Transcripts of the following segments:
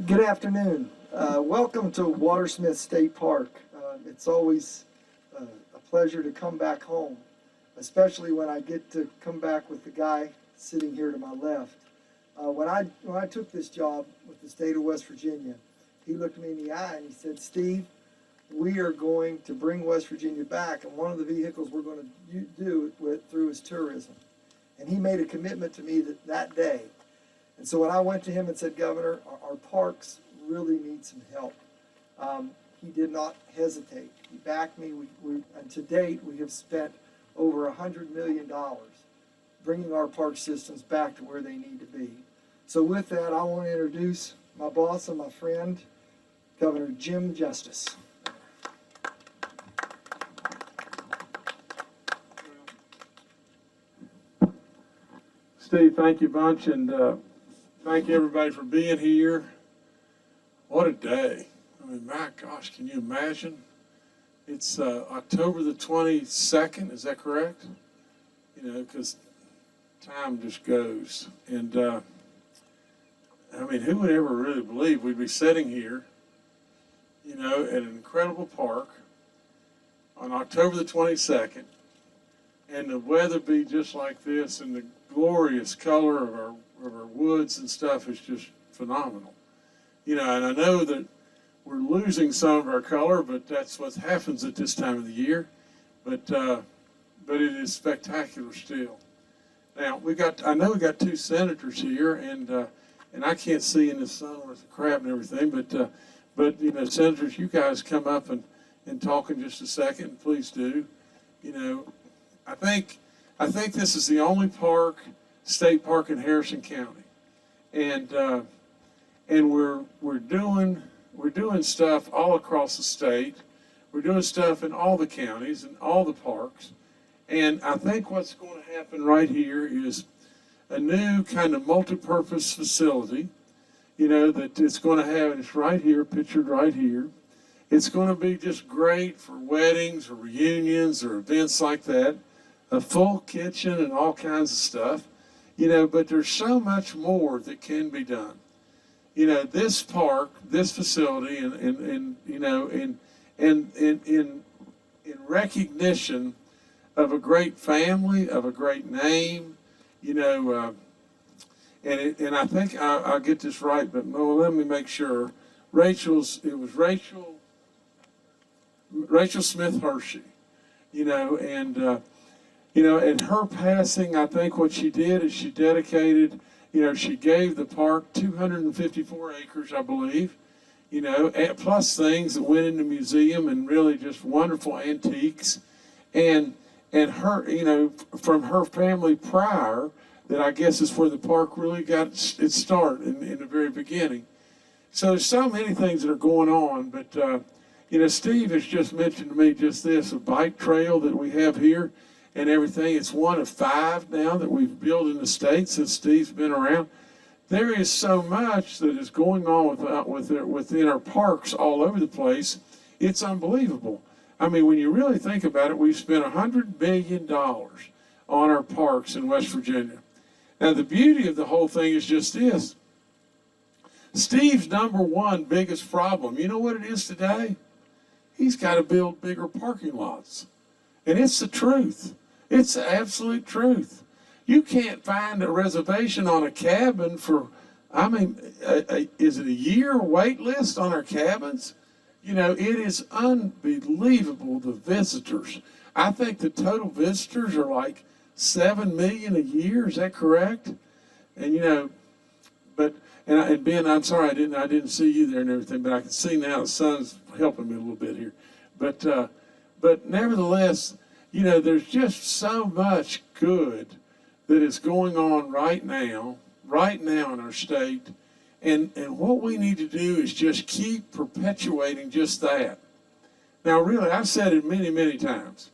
Good afternoon. Welcome to Watersmith State Park. It's always a pleasure to come back home, especially when I get to come back with the guy sitting here to my left. When I took this job with the state of West Virginia, he looked me in the eye and he said, "Steve, we are going to bring West Virginia back, and one of the vehicles we're going to do it through is tourism." And he made a commitment to me that day. And so when I went to him and said, "Governor, our parks really need some help," he did not hesitate. He backed me. And to date, we have spent over $100 million bringing our park systems back to where they need to be. So with that, I want to introduce my boss and my friend, Governor Jim Justice. Steve, thank you a bunch, and thank you everybody for being here. What a day. I mean, my gosh, can you imagine? It's October the 22nd, is that correct? You know, because time just goes. And I mean, who would ever really believe we'd be sitting here, you know, at an incredible park on October the 22nd, and the weather be just like this, and the glorious color of our woods and stuff is just phenomenal. You know, and I know that we're losing some of our color, but that's what happens at this time of the year. But it is spectacular still. Now I know we got two senators here, and I can't see in the sun with the crap and everything, but you know, senators, you guys come up and talk in just a second, please do. You know, I think this is the only state park in Harrison County, and we're doing stuff all across the state. We're doing stuff in all the counties and all the parks, and I think what's going to happen right here is a new kind of multi-purpose facility. You know, that it's going to have, and it's right here, pictured right here. It's going to be just great for weddings or reunions or events like that. A full kitchen and all kinds of stuff, you know, but there's so much more that can be done. You know, this park, this facility, and you know, in recognition of a great family, of a great name, you know, and I think I'll get this right, but well, let me make sure. Rachel Smith Hershey, you know, and you know, at her passing, I think what she did is she dedicated, you know, she gave the park 254 acres, I believe, you know, plus things that went in the museum and really just wonderful antiques. And her, you know, from her family prior, that I guess is where the park really got its start in the very beginning. So there's so many things that are going on, but, you know, Steve has just mentioned to me just this, a bike trail that we have here and everything. It's one of 5 now that we've built in the state since Steve's been around. There is so much that is going on within our parks all over the place. It's unbelievable. I mean, when you really think about it, we've spent $100 billion on our parks in West Virginia. Now, the beauty of the whole thing is just this. Steve's number one biggest problem, you know what it is today? He's got to build bigger parking lots. And it's the truth. It's the absolute truth. You can't find a reservation on a cabin for, I mean, is it a year wait list on our cabins? You know, it is unbelievable, the visitors. I think the total visitors are like 7 million a year. Is that correct? And you know, and Ben, I'm sorry I didn't see you there and everything, but I can see now the sun's helping me a little bit here. But nevertheless, you know, there's just so much good that is going on right now in our state. And what we need to do is just keep perpetuating just that. Now, really, I've said it many, many times.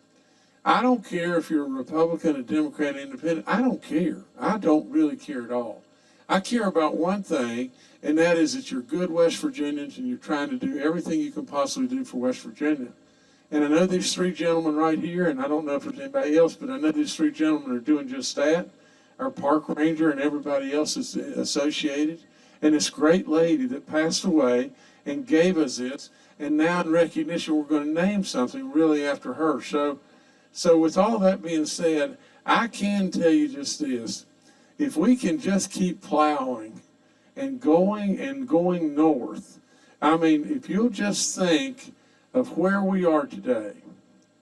I don't care if you're a Republican, a Democrat, Independent. I don't care. I don't really care at all. I care about one thing, and that is that you're good West Virginians and you're trying to do everything you can possibly do for West Virginia. And I know these 3 gentlemen right here, and I don't know if there's anybody else, but I know these 3 gentlemen are doing just that. Our park ranger and everybody else is associated. and this great lady that passed away and gave us this. And now in recognition, we're going to name something really after her. So with all that being said, I can tell you just this. If we can just keep plowing and going north, I mean, if you'll just think of where we are today,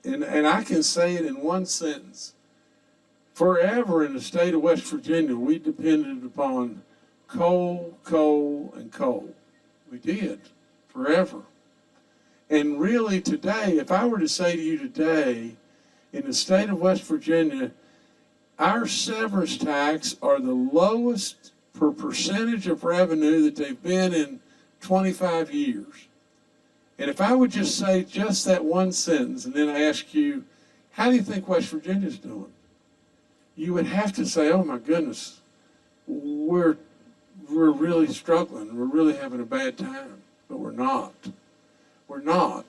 and I can say it in one sentence. Forever in the state of West Virginia, we depended upon coal, coal, and coal. We did, forever. And really today, if I were to say to you today, in the state of West Virginia, our severance tax are the lowest per percentage of revenue that they've been in 25 years. And if I would just say just that one sentence, and then I ask you, how do you think West Virginia's doing? You would have to say, oh my goodness, we're really struggling. We're really having a bad time. But we're not. We're not.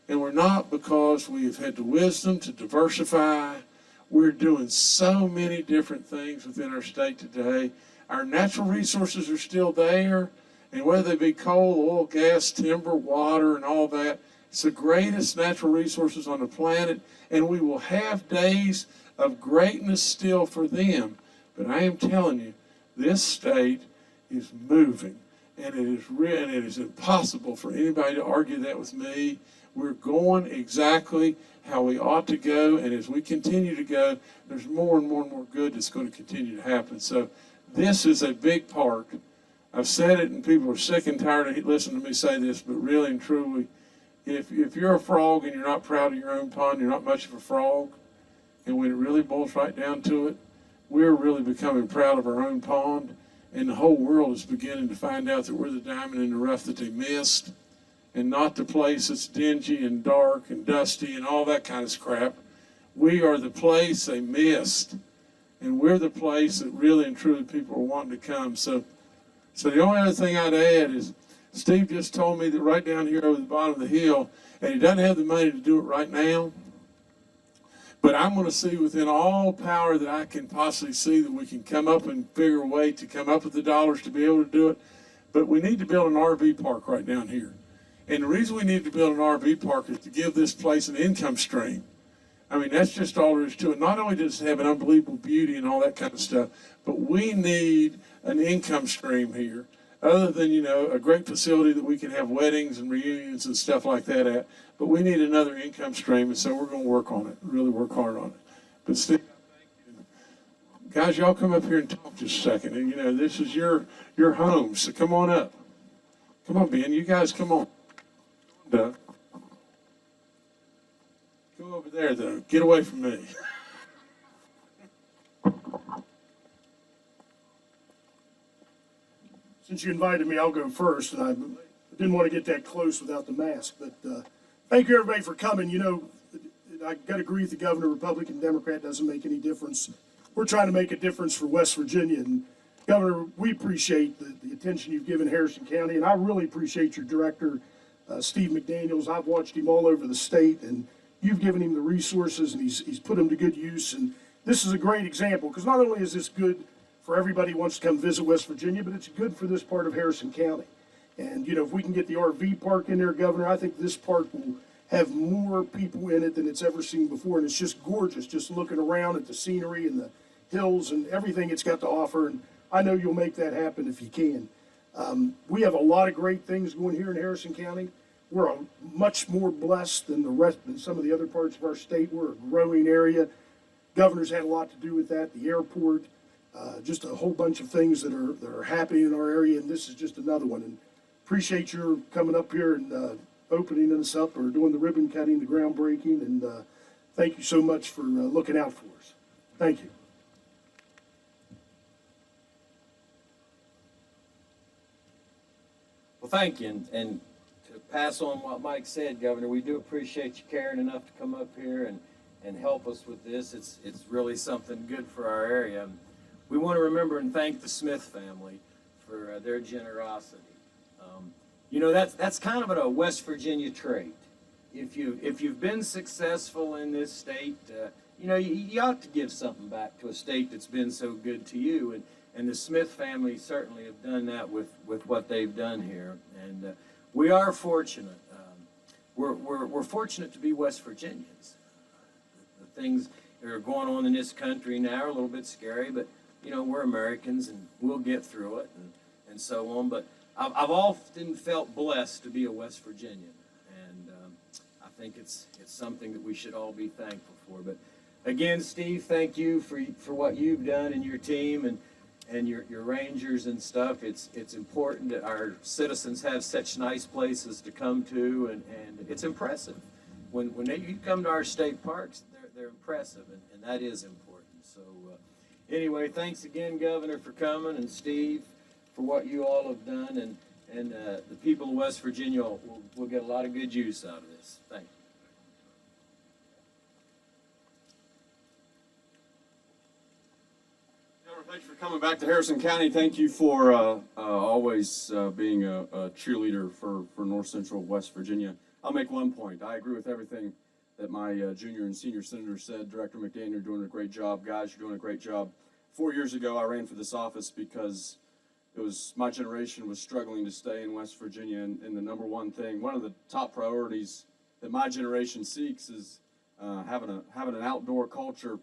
And we're not because we've had the wisdom to diversify. We're doing so many different things within our state today. Our natural resources are still there. And whether they be coal, oil, gas, timber, water, and all that, it's the greatest natural resources on the planet. And we will have days of greatness still for them. But I am telling you, this state is moving. And it is impossible for anybody to argue that with me. We're going exactly how we ought to go. And as we continue to go, there's more and more and more good that's going to continue to happen. So this is a big part. I've said it, and people are sick and tired of listening to me say this, but really and truly, if you're a frog and you're not proud of your own pond, you're not much of a frog. And when it really boils right down to it, we're really becoming proud of our own pond. And the whole world is beginning to find out that we're the diamond in the rough that they missed, and not the place that's dingy and dark and dusty and all that kind of crap. We are the place they missed. And we're the place that really and truly people are wanting to come. So the only other thing I'd add is Steve just told me that right down here over the bottom of the hill, and he doesn't have the money to do it right now, but I'm going to see within all power that I can possibly see that we can come up and figure a way to come up with the dollars to be able to do it. But we need to build an RV park right down here. And the reason we need to build an RV park is to give this place an income stream. I mean, that's just all there is to it. Not only does it have an unbelievable beauty and all that kind of stuff, but we need an income stream here, other than, a great facility that we can have weddings and reunions and stuff like that at. But we need another income stream, and so we're going to work on it, really work hard on it. But Steve, guys, y'all come up here and talk just a second. And, this is your home, so come on up. Come on, Ben, you guys come on. Doug. Go over there, though. Get away from me. Since you invited me, I'll go first, and I didn't want to get that close without the mask. But thank you, everybody, for coming. I got to agree with the governor, Republican, Democrat, doesn't make any difference. We're trying to make a difference for West Virginia. And, Governor, we appreciate the attention you've given Harrison County, and I really appreciate your director, Steve McDaniels. I've watched him all over the state, and you've given him the resources, and he's put them to good use. And this is a great example, because not only is this good for everybody who wants to come visit West Virginia, but it's good for this part of Harrison County. And, if we can get the RV park in there, Governor, I think this park will have more people in it than it's ever seen before. And it's just gorgeous, just looking around at the scenery and the hills and everything it's got to offer. And I know you'll make that happen if you can. We have a lot of great things going here in Harrison County. We're much more blessed than some of the other parts of our state. We're a growing area. Governor's had a lot to do with that. The airport, just a whole bunch of things that are happening in our area, and this is just another one. And appreciate your coming up here and opening us up, or doing the ribbon cutting, the groundbreaking, and thank you so much for looking out for us. Thank you. Well, thank you, and to pass on what Mike said, Governor, we do appreciate you caring enough to come up here and help us with this. It's really something good for our area. We want to remember and thank the Smith family for their generosity. That's kind of a West Virginia trait. If you've been successful in this state, you ought to give something back to a state that's been so good to you. And the Smith family certainly have done that with what they've done here. And we are fortunate. We're fortunate to be West Virginians. The things that are going on in this country now are a little bit scary, but you know, we're Americans and we'll get through it and so on. But I've often felt blessed to be a West Virginian, and I think it's something that we should all be thankful for. But again, Steve, thank you for what you've done and your team and your rangers and stuff. It's important that our citizens have such nice places to come to, and it's impressive. When you come to our state parks, they're impressive, and that is important. So anyway, thanks again, Governor, for coming, and Steve, for what you all have done, and the people of West Virginia will get a lot of good use out of this. Thank you. Governor, thanks for coming back to Harrison County. Thank you for always being a cheerleader for North Central West Virginia. I'll make one point. I agree with everything that my junior and senior senators said. Director McDaniel, you're doing a great job. Guys, you're doing a great job. 4 years ago, I ran for this office because my generation was struggling to stay in West Virginia, and the number one thing, one of the top priorities that my generation seeks is having an outdoor culture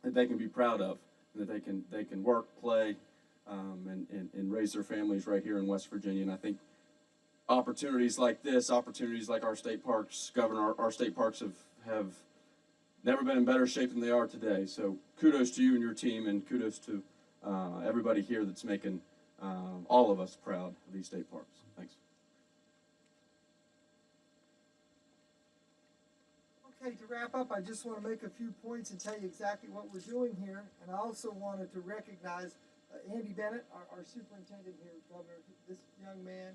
that they can be proud of, and that they can work, play, and raise their families right here in West Virginia. And I think opportunities like this, opportunities like our state parks, Governor, our state parks have never been in better shape than they are today. So kudos to you and your team, and kudos to everybody here that's making all of us proud of these state parks. Thanks. Okay, to wrap up, I just want to make a few points and tell you exactly what we're doing here. And I also wanted to recognize Andy Bennett, our superintendent here, Governor. This young man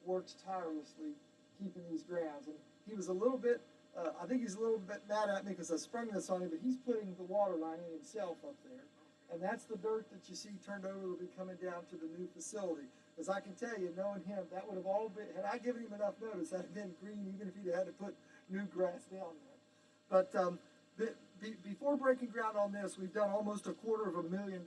works tirelessly keeping these grounds. And he was a little bit, I think he's a little bit mad at me because I sprung this on him, but he's putting the water line in himself up there. And that's the dirt that you see turned over will be coming down to the new facility. As I can tell you, knowing him, that would have all been, had I given him enough notice, that'd have been green even if he'd had to put new grass down there. But before breaking ground on this, we've done almost $250,000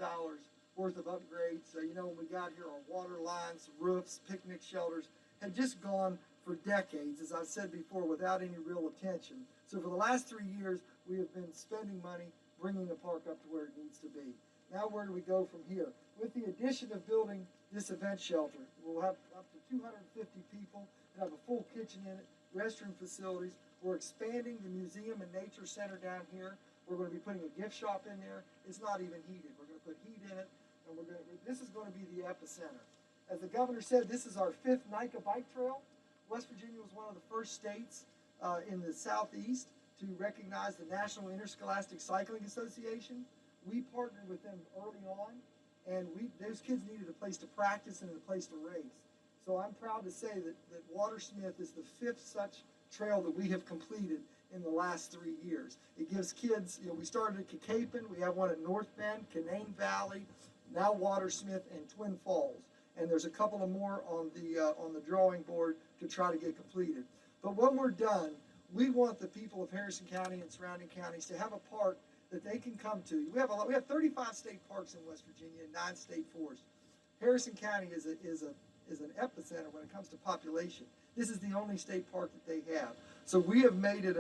worth of upgrades. You know, when we got here, our water lines, roofs, picnic shelters had just gone for decades, as I've said before, without any real attention. So for the last 3 years, we have been spending money, bringing the park up to where it needs to be. Now where do we go from here? With the addition of building this event shelter, we'll have up to 250 people and have a full kitchen in it, restroom facilities. We're expanding the museum and nature center down here. We're going to be putting a gift shop in there. It's not even heated. We're going to put heat in it, and this is going to be the epicenter. As the governor said, this is our 5th NICA bike trail. West Virginia was one of the first states in the southeast to recognize the National Interscholastic Cycling Association. We partnered with them early on, and those kids needed a place to practice and a place to race. So I'm proud to say that Watersmith is the 5th such trail that we have completed in the last 3 years. It gives kids, you know, we started at Cacapon, we have one at North Bend, Canaan Valley, now Watersmith and Twin Falls. And there's a couple of more on the drawing board to try to get completed. But when we're done, we want the people of Harrison County and surrounding counties to have a park that they can come to. We have 35 state parks in West Virginia and 9 state forests. Harrison County is an epicenter when it comes to population. This is the only state park that they have. So we have made it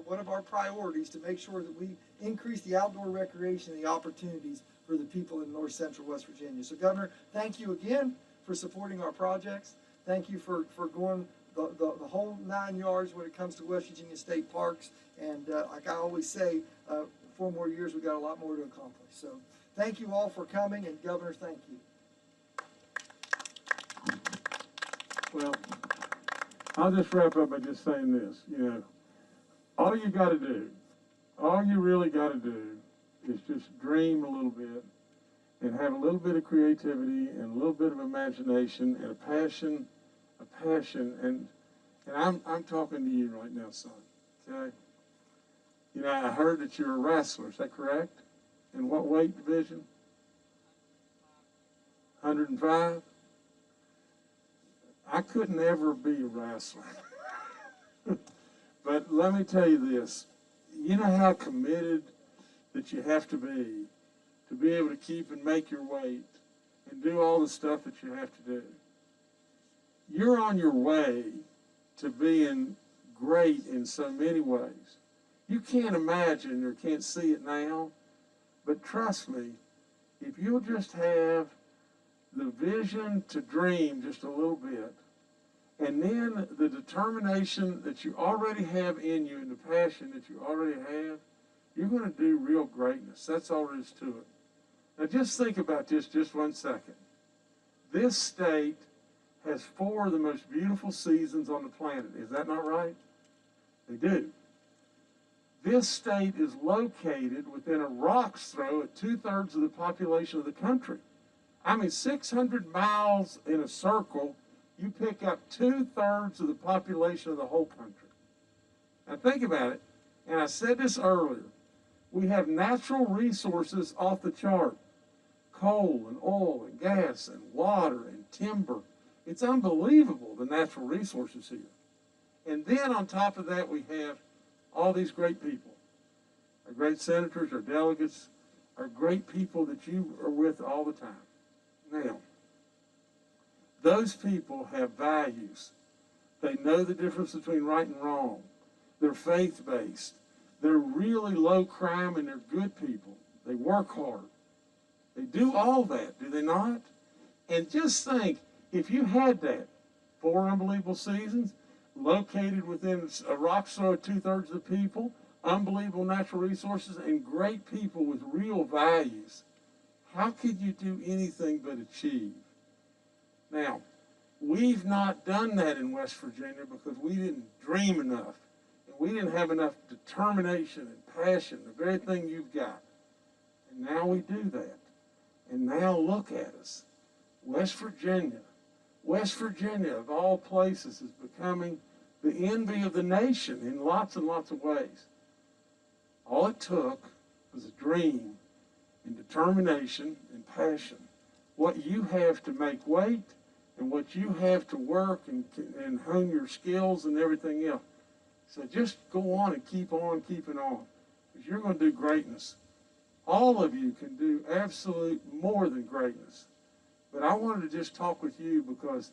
one of our priorities to make sure that we increase the outdoor recreation and the opportunities for the people in north central West Virginia. So Governor, thank you again for supporting our projects. Thank you for going the whole 9 yards when it comes to West Virginia state parks. And like I always say, 4 more years, we've got a lot more to accomplish. So thank you all for coming, and Governor, thank you. Well, I'll just wrap up by just saying this. You know, all you got to do, all you really got to do is just dream a little bit and have a little bit of creativity and a little bit of imagination and a passion, and I'm talking to you right now, son, okay? You know, I heard that you're a wrestler, is that correct? In what weight division? 105? I couldn't ever be a wrestler. But let me tell you this, you know how committed that you have to be able to keep and make your weight and do all the stuff that you have to do. You're on your way to being great in so many ways. You can't imagine or can't see it now, but trust me, if you'll just have the vision to dream just a little bit, and then the determination that you already have in you and the passion that you already have, you're going to do real greatness. That's all there is to it. Now just think about this just 1 second. This state has 4 of the most beautiful seasons on the planet. Is that not right? They do. This state is located within a rock's throw at 2/3 of the population of the country. I mean, 600 miles in a circle, you pick up 2/3 of the population of the whole country. Now think about it, and I said this earlier. We have natural resources off the chart. Coal and oil and gas and water and timber. It's unbelievable, the natural resources here. And then on top of that, we have all these great people. Our great senators, our delegates, our great people that you are with all the time. Now, those people have values. They know the difference between right and wrong. They're faith-based. They're really low crime and they're good people. They work hard. They do all that, do they not? And just think, if you had that, 4 unbelievable seasons, located within a rock's throw of 2/3 of the people, unbelievable natural resources, and great people with real values, how could you do anything but achieve? Now, we've not done that in West Virginia because we didn't dream enough. And we didn't have enough determination and passion, the very thing you've got. And now we do that. And now look at us. West Virginia of all places is becoming the envy of the nation in lots and lots of ways. All it took was a dream and determination and passion. What you have to make weight and what you have to work and hone your skills and everything else. So just go on and keep on keeping on, because you're going to do greatness. All of you can do absolute more than greatness. But I wanted to just talk with you because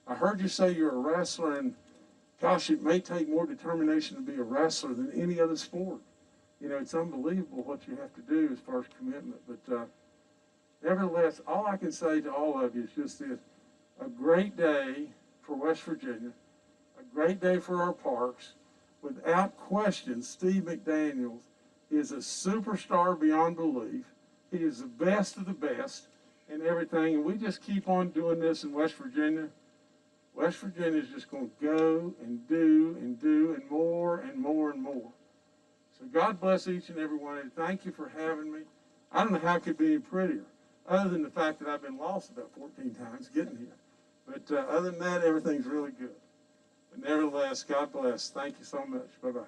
I heard you say you're a wrestler, and gosh, it may take more determination to be a wrestler than any other sport. You know, it's unbelievable what you have to do as far as commitment. But nevertheless, all I can say to all of you is just this: a great day for West Virginia, a great day for our parks. Without question, Steve McDaniels is a superstar beyond belief. He is the best of the best and everything. And we just keep on doing this in West Virginia. West Virginia is just going to go and do and more and more and more. So God bless each and every one of you. Thank you for having me. I don't know how it could be any prettier, other than the fact that I've been lost about 14 times getting here. But other than that, everything's really good. But nevertheless, God bless. Thank you so much. Bye-bye.